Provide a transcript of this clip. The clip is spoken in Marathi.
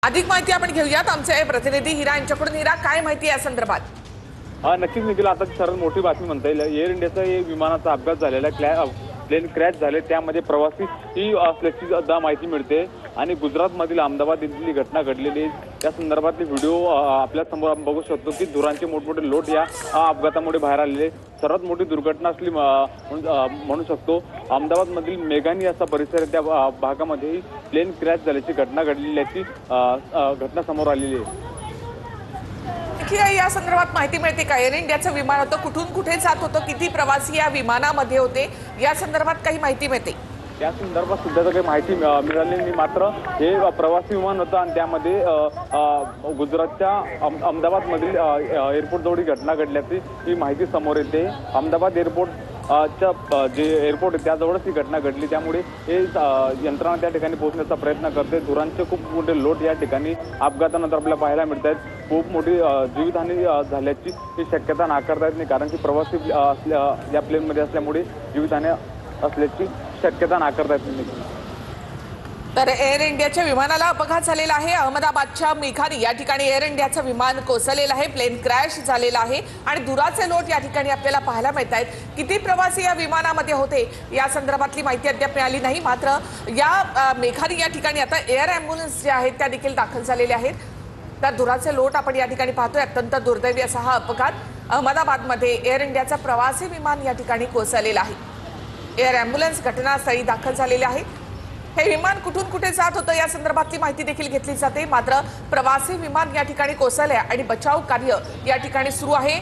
अधिक माहिती आपण घेऊयात आमचे प्रतिनिधी हिरा यांच्याकडून। हिरा, काय माहिती या संदर्भात? नक्कीच निखिल, आता सर्वात मोठी बातमी म्हणता येईल। एअर इंडियाचा विमानाचा अपघात झालेला, प्लेन क्रॅश झाले, त्यामध्ये प्रवासी ही असल्याची माहिती मिळते आणि गुजरातमधील अहमदाबाद येथील घटना घडलेली त्या संदर्भातले व्हिडिओ आपल्या समोर आपण बघू शकतो की धुरांचे मोठमोठे लोट या अपघातामुळे बाहेर आलेले। सर्वात मोठी दुर्घटना असली म्हणू शकतो। अहमदाबादमधील मेघानी असा परिसर त्या भागामध्ये प्लेन क्रॅश झाल्याची घटना घडलेली याची घटना समोर आलेली आहे। या संदर्भात माहिती मिळते का? एअर इंडियाचं विमान होतं, कुठून कुठे जात होतं, किती प्रवासी या विमानामध्ये होते, या संदर्भात काही माहिती मिळते? या संदर्भात सुद्धा काही माहिती मिळाली नाही, मात्र हे प्रवासी विमान होतं आणि त्यामध्ये गुजरातच्या अहमदाबादमधील एअरपोर्ट जवळ घटना घडल्याची ही माहिती समोर येते। अहमदाबाद एअरपोर्टच्या जे एअरपोर्ट आहे त्याजवळच ही घटना घडली, त्यामुळे हे यंत्रणा त्या ठिकाणी पोहोचण्याचा प्रयत्न करते। धुरांचे खूप मोठे लोट या ठिकाणी अपघातानंतर आपल्याला पाहायला मिळत आहेत। खूप मोठी जीवितहानी झाल्याची ही शक्यता नाकारता येत नाही, कारण की प्रवासी या प्लेनमध्ये असल्यामुळे जीवितहानी असल्याची शक्यता नाकारता येत नाही। तर एअर इंडियाच्या विमानाला अपघात झालेला आहे। अहमदाबादच्या मेघानी या ठिकाणी एअर इंडियाचं विमान कोसळलेलं आहे, प्लेन क्रॅश झालेला आहे आणि धुराचे लोट या ठिकाणी आपल्याला पाहायला मिळत आहेत। किती प्रवासी या विमानामध्ये होते या संदर्भातली माहिती अद्याप मिळाली नाही, मात्र या मेघानी या ठिकाणी आता एअर ॲम्ब्युलन्स जे आहेत त्या देखील दाखल झालेल्या आहेत। तर धुराचे लोट आपण या ठिकाणी पाहतोय। अत्यंत दुर्दैवी असा हा अपघात अहमदाबादमध्ये एअर इंडियाचा प्रवासी विमान या ठिकाणी कोसळलेला आहे। एअर ॲम्ब्युलन्स घटनास्थळी दाखल झालेले आहेत। हे विमान कुठून कुठे जात होतं या संदर्भातली माहिती देखील घेतली जाते, मात्र प्रवासी विमान या ठिकाणी कोसळले आणि बचाव कार्य या ठिकाणी सुरू आहे।